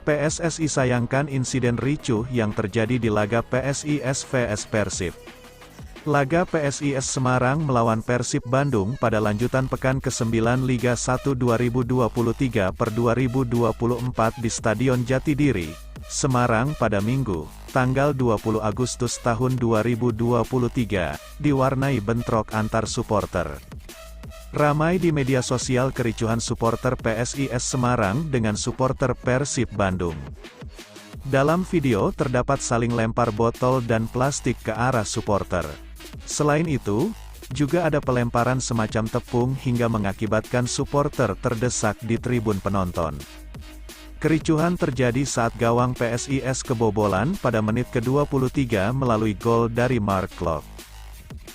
PSSI sayangkan insiden ricuh yang terjadi di laga PSIS vs Persib. Laga PSIS Semarang melawan Persib Bandung pada lanjutan pekan ke-9 Liga 1 2023/2024 di Stadion Jatidiri, Semarang pada Minggu, tanggal 20 Agustus tahun 2023, diwarnai bentrok antar supporter. Ramai di media sosial kericuhan supporter PSIS Semarang dengan supporter Persib Bandung. Dalam video terdapat saling lempar botol dan plastik ke arah supporter. Selain itu, juga ada pelemparan semacam tepung hingga mengakibatkan supporter terdesak di tribun penonton. Kericuhan terjadi saat gawang PSIS kebobolan pada menit ke-23 melalui gol dari Mark Klok.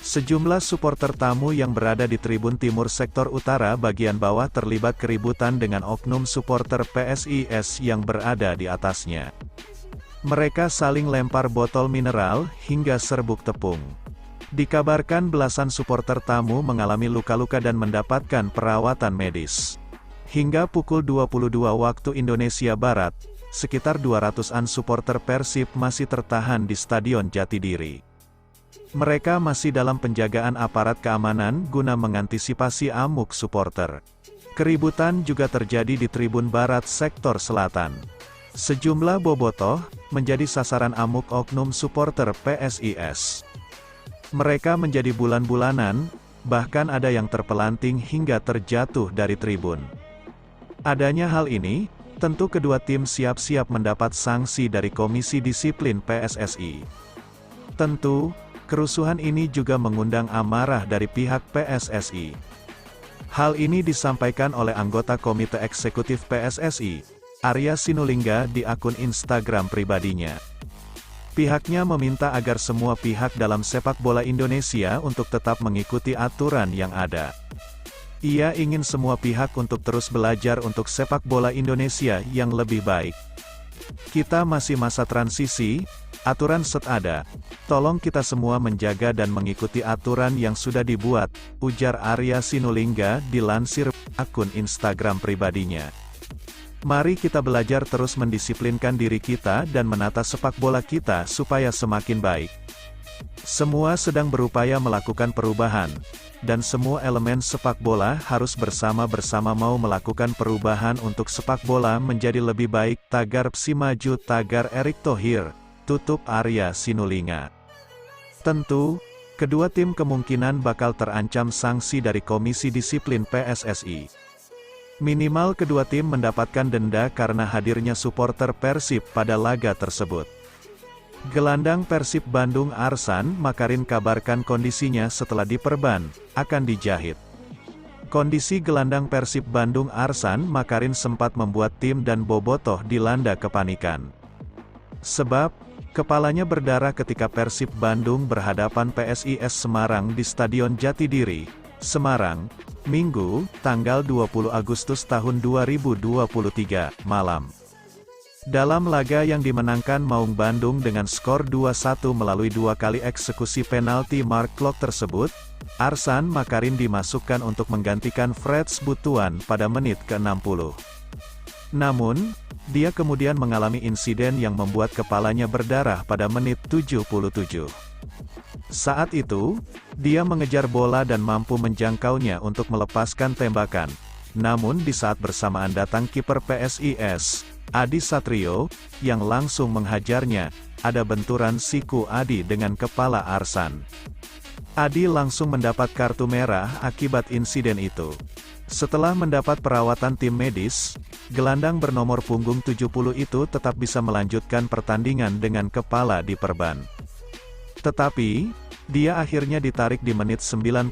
Sejumlah supporter tamu yang berada di tribun timur sektor utara bagian bawah terlibat keributan dengan oknum supporter PSIS yang berada di atasnya. Mereka saling lempar botol mineral hingga serbuk tepung. Dikabarkan belasan supporter tamu mengalami luka-luka dan mendapatkan perawatan medis. Hingga pukul 22 waktu Indonesia Barat, sekitar 200-an supporter Persib masih tertahan di Stadion Jatidiri. Mereka masih dalam penjagaan aparat keamanan guna mengantisipasi amuk supporter. Keributan juga terjadi di tribun barat sektor selatan. Sejumlah bobotoh menjadi sasaran amuk oknum supporter PSIS. Mereka menjadi bulan-bulanan, bahkan ada yang terpelanting hingga terjatuh dari tribun. Adanya hal ini, tentu kedua tim siap-siap mendapat sanksi dari Komisi Disiplin PSSI. Tentu, kerusuhan ini juga mengundang amarah dari pihak PSSI. Hal ini disampaikan oleh anggota Komite Eksekutif PSSI, Arya Sinulinga di akun Instagram pribadinya. Pihaknya meminta agar semua pihak dalam sepak bola Indonesia untuk tetap mengikuti aturan yang ada. Ia ingin semua pihak untuk terus belajar untuk sepak bola Indonesia yang lebih baik. Kita masih masa transisi, aturan set ada. Tolong kita semua menjaga dan mengikuti aturan yang sudah dibuat, ujar Arya Sinulinga dilansir akun Instagram pribadinya. Mari kita belajar terus mendisiplinkan diri kita dan menata sepak bola kita supaya semakin baik. Semua sedang berupaya melakukan perubahan, dan semua elemen sepak bola harus bersama-sama mau melakukan perubahan untuk sepak bola menjadi lebih baik. Tagar Psi Maju, tagar Erick Thohir, tutup Arya Sinulinga. Tentu, kedua tim kemungkinan bakal terancam sanksi dari Komisi Disiplin PSSI. Minimal kedua tim mendapatkan denda karena hadirnya supporter Persib pada laga tersebut. Gelandang Persib Bandung Arsan Makarin kabarkan kondisinya setelah diperban, akan dijahit. Kondisi gelandang Persib Bandung Arsan Makarin sempat membuat tim dan bobotoh dilanda kepanikan. Sebab, kepalanya berdarah ketika Persib Bandung berhadapan PSIS Semarang di Stadion Jatidiri, Semarang, Minggu, tanggal 20 Agustus tahun 2023, malam. Dalam laga yang dimenangkan Maung Bandung dengan skor 2-1 melalui 2 kali eksekusi penalti Mark Klok tersebut, Arsan Makarin dimasukkan untuk menggantikan Freds Butuan pada menit ke-60. Namun, dia kemudian mengalami insiden yang membuat kepalanya berdarah pada menit 77. Saat itu, dia mengejar bola dan mampu menjangkaunya untuk melepaskan tembakan. Namun di saat bersamaan datang kiper PSIS, Adi Satrio, yang langsung menghajarnya. Ada benturan siku Adi dengan kepala Arsan. Adi langsung mendapat kartu merah akibat insiden itu. Setelah mendapat perawatan tim medis, gelandang bernomor punggung 70 itu tetap bisa melanjutkan pertandingan dengan kepala diperban. Tetapi, dia akhirnya ditarik di menit 90+4,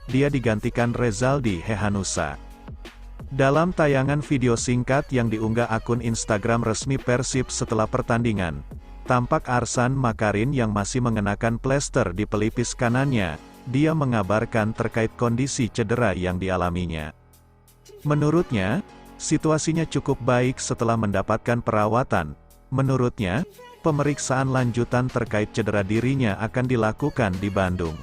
dia digantikan Rezaldi Hehanussa. Dalam tayangan video singkat yang diunggah akun Instagram resmi Persib setelah pertandingan, tampak Arsan Makarin yang masih mengenakan plester di pelipis kanannya. Dia mengabarkan terkait kondisi cedera yang dialaminya. Menurutnya, situasinya cukup baik setelah mendapatkan perawatan. Menurutnya, pemeriksaan lanjutan terkait cedera dirinya akan dilakukan di Bandung.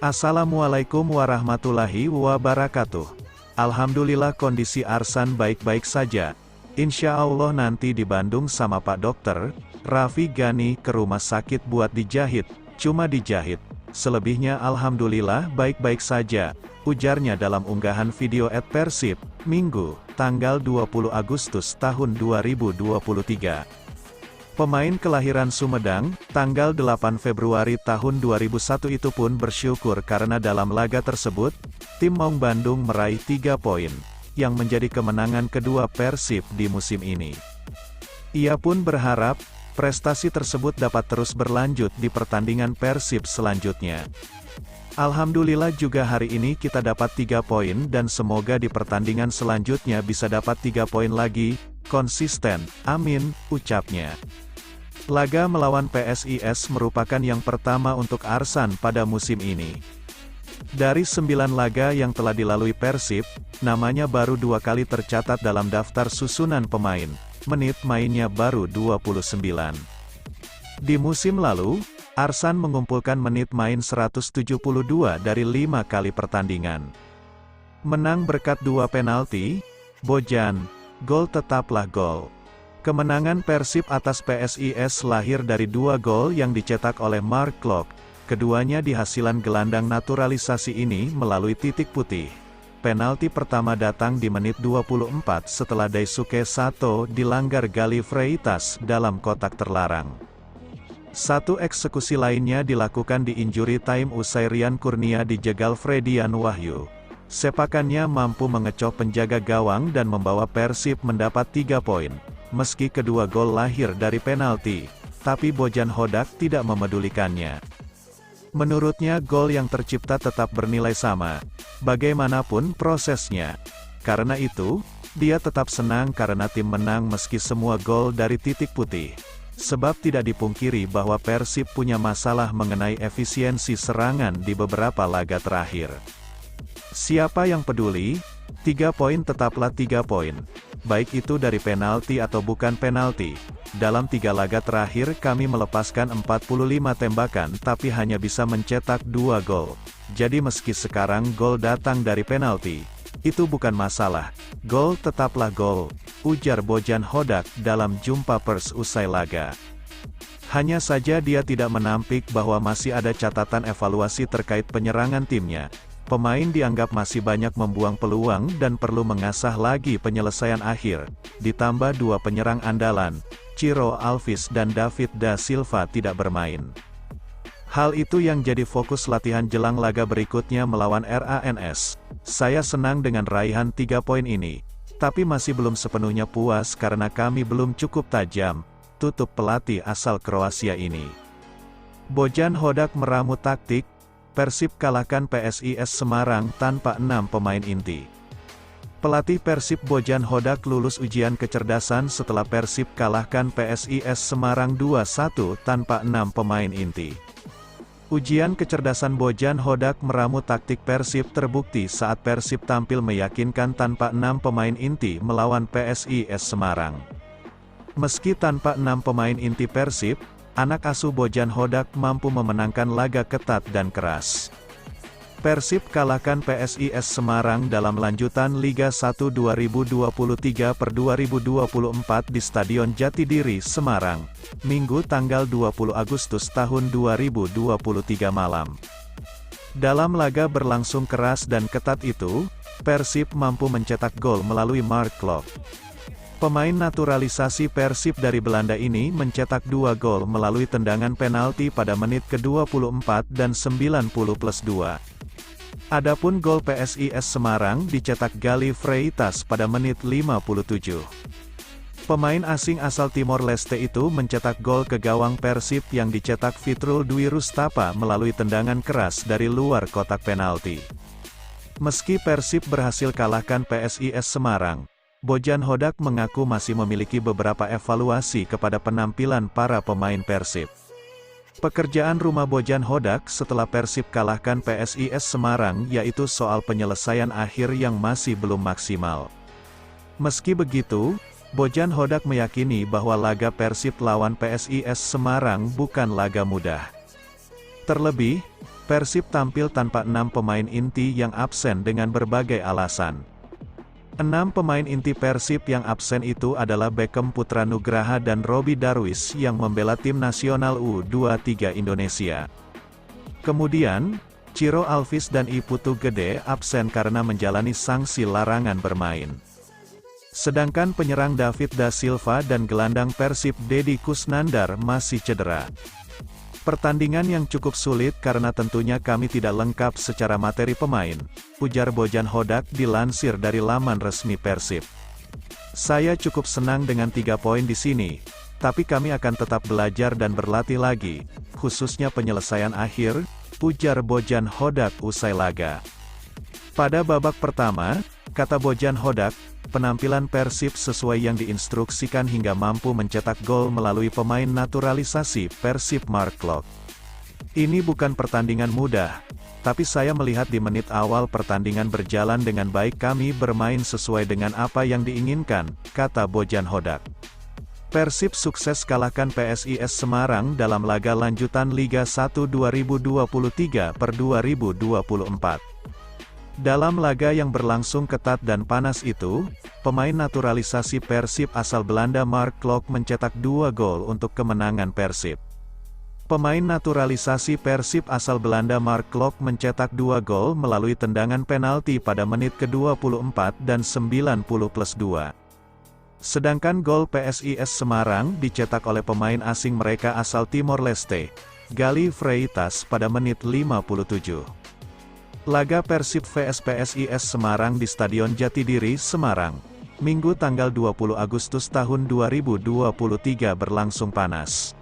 Assalamualaikum warahmatullahi wabarakatuh. Alhamdulillah kondisi Arsan baik-baik saja. Insya Allah nanti di Bandung sama Pak Dokter, Raffi Gani ke rumah sakit buat dijahit, cuma dijahit. Selebihnya alhamdulillah baik-baik saja, ujarnya dalam unggahan video @persib, Minggu, tanggal 20 Agustus tahun 2023. Pemain kelahiran Sumedang, tanggal 8 Februari tahun 2001 itu pun bersyukur karena dalam laga tersebut, tim Maung Bandung meraih 3 poin, yang menjadi kemenangan kedua Persib di musim ini. Ia pun berharap, prestasi tersebut dapat terus berlanjut di pertandingan Persib selanjutnya. Alhamdulillah juga hari ini kita dapat 3 poin dan semoga di pertandingan selanjutnya bisa dapat 3 poin lagi, konsisten, amin, ucapnya. Laga melawan PSIS merupakan yang pertama untuk Arsan pada musim ini. Dari 9 laga yang telah dilalui Persib, namanya baru 2 kali tercatat dalam daftar susunan pemain. Menit mainnya baru 29. Di musim lalu, Arsan mengumpulkan menit main 172 dari 5 kali pertandingan. Menang berkat 2 penalti, Bojan, gol tetaplah gol. Kemenangan Persib atas PSIS lahir dari 2 gol yang dicetak oleh Mark Klok. Keduanya dihasilan gelandang naturalisasi ini melalui titik putih. Penalti pertama datang di menit 24 setelah Daisuke Sato dilanggar Galih Freitas dalam kotak terlarang. Satu eksekusi lainnya dilakukan di injury time usai Rian Kurnia dijegal Fredian Wahyu. Sepakannya mampu mengecoh penjaga gawang dan membawa Persib mendapat 3 poin. Meski kedua gol lahir dari penalti, tapi Bojan Hodak tidak memedulikannya. Menurutnya gol yang tercipta tetap bernilai sama, bagaimanapun prosesnya. Karena itu, dia tetap senang karena tim menang meski semua gol dari titik putih. Sebab tidak dipungkiri bahwa Persib punya masalah mengenai efisiensi serangan di beberapa laga terakhir. Siapa yang peduli? 3 poin tetaplah 3 poin. Baik itu dari penalti atau bukan penalti. Dalam 3 laga terakhir kami melepaskan 45 tembakan tapi hanya bisa mencetak 2 gol. Jadi meski sekarang gol datang dari penalti, itu bukan masalah. Gol tetaplah gol, ujar Bojan Hodak dalam jumpa pers usai laga. Hanya saja dia tidak menampik bahwa masih ada catatan evaluasi terkait penyerangan timnya. Pemain dianggap masih banyak membuang peluang dan perlu mengasah lagi penyelesaian akhir. Ditambah 2 penyerang andalan, Ciro Alves dan David da Silva tidak bermain. Hal itu yang jadi fokus latihan jelang laga berikutnya melawan RANS. Saya senang dengan raihan 3 poin ini, tapi masih belum sepenuhnya puas karena kami belum cukup tajam, tutup pelatih asal Kroasia ini. Bojan Hodak meramu taktik, Persib kalahkan PSIS Semarang tanpa 6 pemain inti. Pelatih Persib Bojan Hodak lulus ujian kecerdasan setelah Persib kalahkan PSIS Semarang 2-1 tanpa 6 pemain inti. Ujian kecerdasan Bojan Hodak meramu taktik Persib terbukti saat Persib tampil meyakinkan tanpa 6 pemain inti melawan PSIS Semarang. Meski tanpa 6 pemain inti Persib, anak asuh Bojan Hodak mampu memenangkan laga ketat dan keras. Persib kalahkan PSIS Semarang dalam lanjutan Liga 1 2023/2024 di Stadion Jatidiri, Semarang, Minggu tanggal 20 Agustus tahun 2023 malam. Dalam laga berlangsung keras dan ketat itu, Persib mampu mencetak gol melalui Mark Klok. Pemain naturalisasi Persib dari Belanda ini mencetak 2 gol melalui tendangan penalti pada menit ke-24 dan 90+2. Adapun gol PSIS Semarang dicetak Galih Freitas pada menit 57. Pemain asing asal Timor Leste itu mencetak gol ke gawang Persib yang dicetak Fitrul Dwi Rustapa melalui tendangan keras dari luar kotak penalti. Meski Persib berhasil kalahkan PSIS Semarang, Bojan Hodak mengaku masih memiliki beberapa evaluasi kepada penampilan para pemain Persib. Pekerjaan rumah Bojan Hodak setelah Persib kalahkan PSIS Semarang yaitu soal penyelesaian akhir yang masih belum maksimal. Meski begitu, Bojan Hodak meyakini bahwa laga Persib lawan PSIS Semarang bukan laga mudah. Terlebih, Persib tampil tanpa 6 pemain inti yang absen dengan berbagai alasan. 6 pemain inti Persib yang absen itu adalah Beckham Putra Nugraha dan Robby Darwish yang membela tim nasional U23 Indonesia. Kemudian, Ciro Alvis dan I Putu Gede absen karena menjalani sanksi larangan bermain. Sedangkan penyerang David Da Silva dan gelandang Persib Deddy Kusnandar masih cedera. Pertandingan yang cukup sulit karena tentunya kami tidak lengkap secara materi pemain, ujar Bojan Hodak dilansir dari laman resmi Persib. Saya cukup senang dengan 3 poin di sini, tapi kami akan tetap belajar dan berlatih lagi, khususnya penyelesaian akhir, ujar Bojan Hodak usai laga. Pada babak pertama, kata Bojan Hodak, penampilan Persib sesuai yang diinstruksikan hingga mampu mencetak gol melalui pemain naturalisasi Persib Mark Klok. Ini bukan pertandingan mudah, tapi saya melihat di menit awal pertandingan berjalan dengan baik, kami bermain sesuai dengan apa yang diinginkan, kata Bojan Hodak. Persib sukses kalahkan PSIS Semarang dalam laga lanjutan Liga 1 2023/2024. Dalam laga yang berlangsung ketat dan panas itu, pemain naturalisasi Persib asal Belanda Mark Klok mencetak 2 gol untuk kemenangan Persib. Pemain naturalisasi Persib asal Belanda Mark Klok mencetak 2 gol melalui tendangan penalti pada menit ke-24 dan 90+2. Sedangkan gol PSIS Semarang dicetak oleh pemain asing mereka asal Timor Leste, Gali Freitas pada menit 57. Laga Persib vs PSIS Semarang di Stadion Jatidiri, Semarang, Minggu tanggal 20 Agustus tahun 2023 berlangsung panas.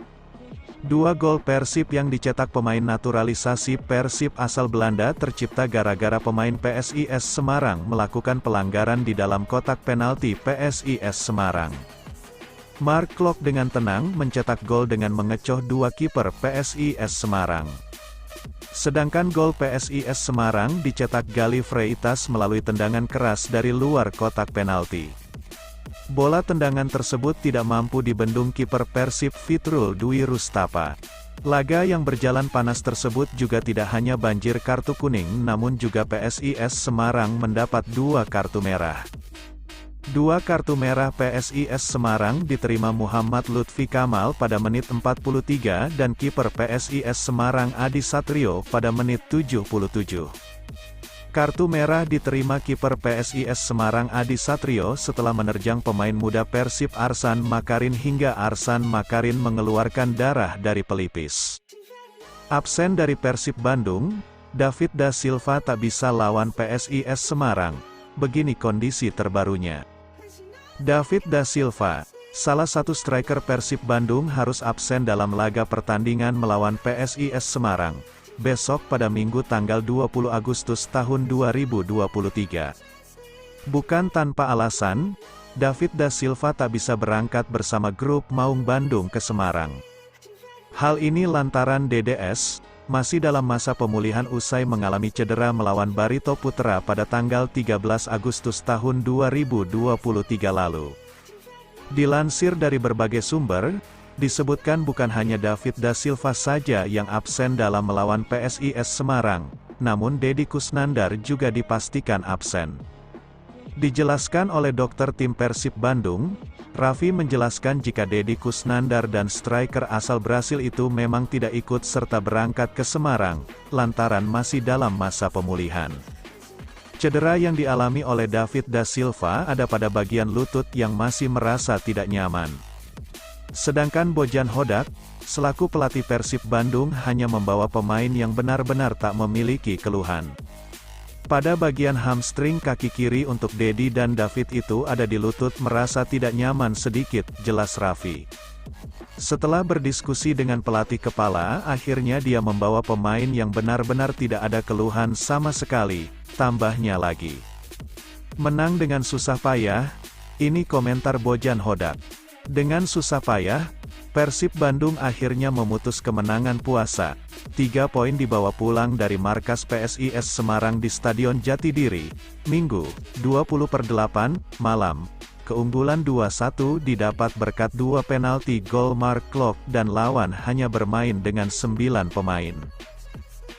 2 gol Persib yang dicetak pemain naturalisasi Persib asal Belanda tercipta gara-gara pemain PSIS Semarang melakukan pelanggaran di dalam kotak penalti PSIS Semarang. Mark Klok dengan tenang mencetak gol dengan mengecoh 2 kiper PSIS Semarang. Sedangkan gol PSIS Semarang dicetak Gali Freitas melalui tendangan keras dari luar kotak penalti. Bola tendangan tersebut tidak mampu dibendung kiper Persib Fitrul Dwi Rustapa. Laga yang berjalan panas tersebut juga tidak hanya banjir kartu kuning namun juga PSIS Semarang mendapat 2 kartu merah. 2 kartu merah PSIS Semarang diterima Muhammad Lutfi Kamal pada menit 43 dan kiper PSIS Semarang Adi Satrio pada menit 77. Kartu merah diterima kiper PSIS Semarang Adi Satrio setelah menerjang pemain muda Persib Arsan Makarin hingga Arsan Makarin mengeluarkan darah dari pelipis. Absen dari Persib Bandung, David Da Silva tak bisa lawan PSIS Semarang. Begini kondisi terbarunya. David Da Silva, salah satu striker Persib Bandung harus absen dalam laga pertandingan melawan PSIS Semarang, besok pada Minggu tanggal 20 Agustus tahun 2023. Bukan tanpa alasan, David Da Silva tak bisa berangkat bersama grup Maung Bandung ke Semarang. Hal ini lantaran DDS masih dalam masa pemulihan usai mengalami cedera melawan Barito Putra pada tanggal 13 Agustus tahun 2023 lalu. Dilansir dari berbagai sumber, disebutkan bukan hanya David Da Silva saja yang absen dalam melawan PSIS Semarang, namun Deddy Kusnandar juga dipastikan absen. Dijelaskan oleh dokter tim Persib Bandung, Raffi menjelaskan jika Deddy Kusnandar dan striker asal Brasil itu memang tidak ikut serta berangkat ke Semarang, lantaran masih dalam masa pemulihan. Cedera yang dialami oleh David Da Silva ada pada bagian lutut yang masih merasa tidak nyaman. Sedangkan Bojan Hodak, selaku pelatih Persib Bandung hanya membawa pemain yang benar-benar tak memiliki keluhan. Pada bagian hamstring kaki kiri untuk Dedi dan David itu ada di lutut, merasa tidak nyaman sedikit, jelas Raffi. Setelah berdiskusi dengan pelatih kepala, akhirnya dia membawa pemain yang benar-benar tidak ada keluhan sama sekali, tambahnya lagi. Menang dengan susah payah, ini komentar Bojan Hodak. Dengan susah payah, Persib Bandung akhirnya memutus kemenangan puasa. 3 poin dibawa pulang dari markas PSIS Semarang di Stadion Jatidiri, Minggu, 20/8, malam. Keunggulan 2-1 didapat berkat 2 penalti gol Mark Klok dan lawan hanya bermain dengan 9 pemain.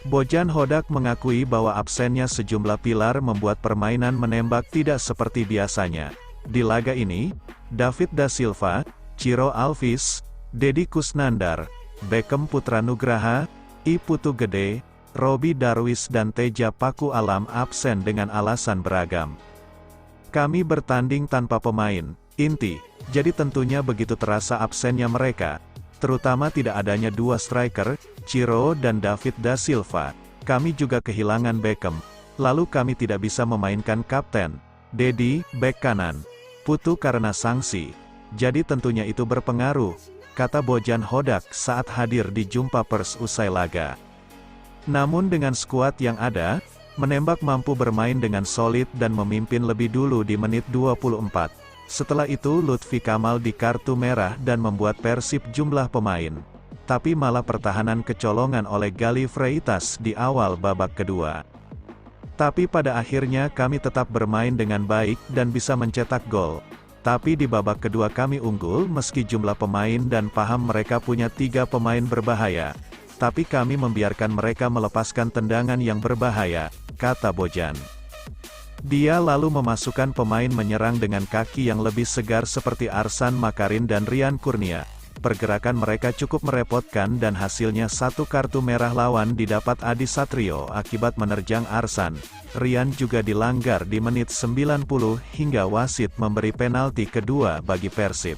Bojan Hodak mengakui bahwa absennya sejumlah pilar membuat permainan menembak tidak seperti biasanya. Di laga ini, David da Silva, Ciro Alvis, Deddy Kusnandar, Beckham Putra Nugraha, I Putu Gede, Robi Darwis dan Teja Paku Alam absen dengan alasan beragam. Kami bertanding tanpa pemain inti, jadi tentunya begitu terasa absennya mereka, terutama tidak adanya 2 striker, Ciro dan David da Silva. Kami juga kehilangan Beckham, lalu kami tidak bisa memainkan kapten Deddy, bek kanan, Putu karena sanksi. Jadi tentunya itu berpengaruh, kata Bojan Hodak saat hadir di jumpa pers usai laga. Namun dengan skuad yang ada, menembak mampu bermain dengan solid dan memimpin lebih dulu di menit 24. Setelah itu Lutfi Kamal di kartu merah dan membuat Persib jumlah pemain. Tapi malah pertahanan kecolongan oleh Gali Freitas di awal babak kedua. Tapi pada akhirnya kami tetap bermain dengan baik dan bisa mencetak gol. Tapi di babak kedua kami unggul meski jumlah pemain dan paham mereka punya 3 pemain berbahaya. Tapi kami membiarkan mereka melepaskan tendangan yang berbahaya, kata Bojan. Dia lalu memasukkan pemain menyerang dengan kaki yang lebih segar seperti Arsan Makarin dan Rian Kurnia. Pergerakan mereka cukup merepotkan dan hasilnya 1 kartu merah lawan didapat Adi Satrio akibat menerjang Arsan. Rian juga dilanggar di menit 90 hingga wasit memberi penalti kedua bagi Persib.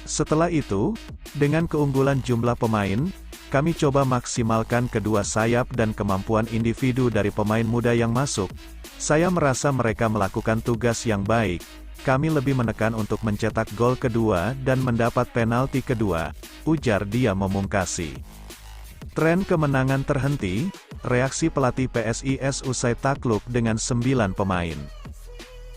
Setelah itu, dengan keunggulan jumlah pemain, kami coba maksimalkan kedua sayap dan kemampuan individu dari pemain muda yang masuk. Saya merasa mereka melakukan tugas yang baik. Kami lebih menekan untuk mencetak gol kedua dan mendapat penalti kedua, ujar dia memungkasi. Tren kemenangan terhenti, reaksi pelatih PSIS usai takluk dengan 9 pemain.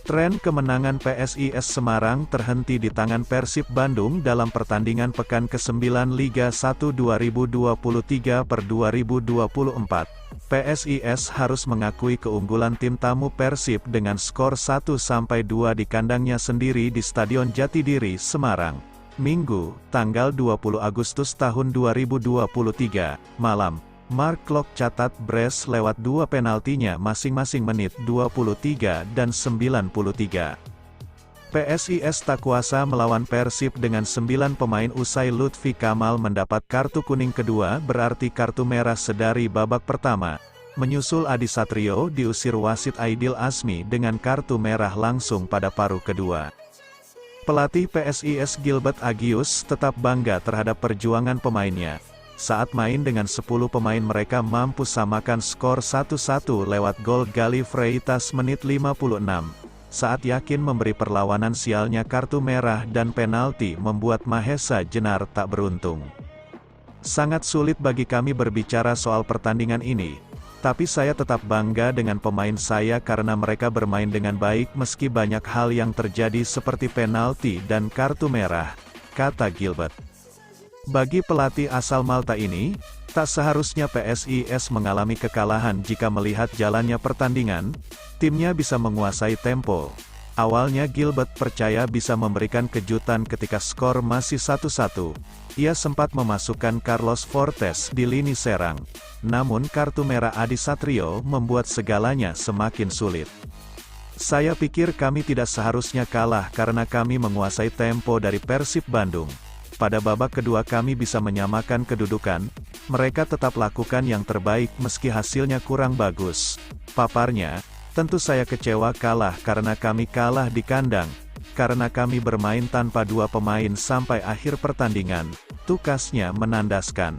Tren kemenangan PSIS Semarang terhenti di tangan Persib Bandung dalam pertandingan pekan ke-9 Liga 1 2023/2024. PSIS harus mengakui keunggulan tim tamu Persib dengan skor 1-2 di kandangnya sendiri di Stadion Jatidiri, Semarang. Minggu, tanggal 20 Agustus tahun 2023, malam. Mark Klok catat brace lewat 2 penaltinya masing-masing menit 23 dan 93. PSIS tak kuasa melawan Persib dengan 9 pemain usai Lutfi Kamal mendapat kartu kuning kedua berarti kartu merah sedari babak pertama. Menyusul Adi Satrio diusir wasit Aidil Asmi dengan kartu merah langsung pada paruh kedua. Pelatih PSIS Gilbert Agius tetap bangga terhadap perjuangan pemainnya. Saat main dengan 10 pemain mereka mampu samakan skor 1-1 lewat gol Gali Freitas menit 56. Saat yakin memberi perlawanan sialnya kartu merah dan penalti membuat Mahesa Jenar tak beruntung. Sangat sulit bagi kami berbicara soal pertandingan ini. Tapi saya tetap bangga dengan pemain saya karena mereka bermain dengan baik meski banyak hal yang terjadi seperti penalti dan kartu merah, kata Gilbert. Bagi pelatih asal Malta ini, tak seharusnya PSIS mengalami kekalahan jika melihat jalannya pertandingan, timnya bisa menguasai tempo. Awalnya Gilbert percaya bisa memberikan kejutan ketika skor masih 1-1. Ia sempat memasukkan Carlos Fortes di lini serang. Namun kartu merah Adi Satrio membuat segalanya semakin sulit. Saya pikir kami tidak seharusnya kalah karena kami menguasai tempo dari Persib Bandung. Pada babak kedua kami bisa menyamakan kedudukan, mereka tetap lakukan yang terbaik meski hasilnya kurang bagus. Paparnya, tentu saya kecewa kalah karena kami kalah di kandang, karena kami bermain tanpa 2 pemain sampai akhir pertandingan, tukasnya menandaskan.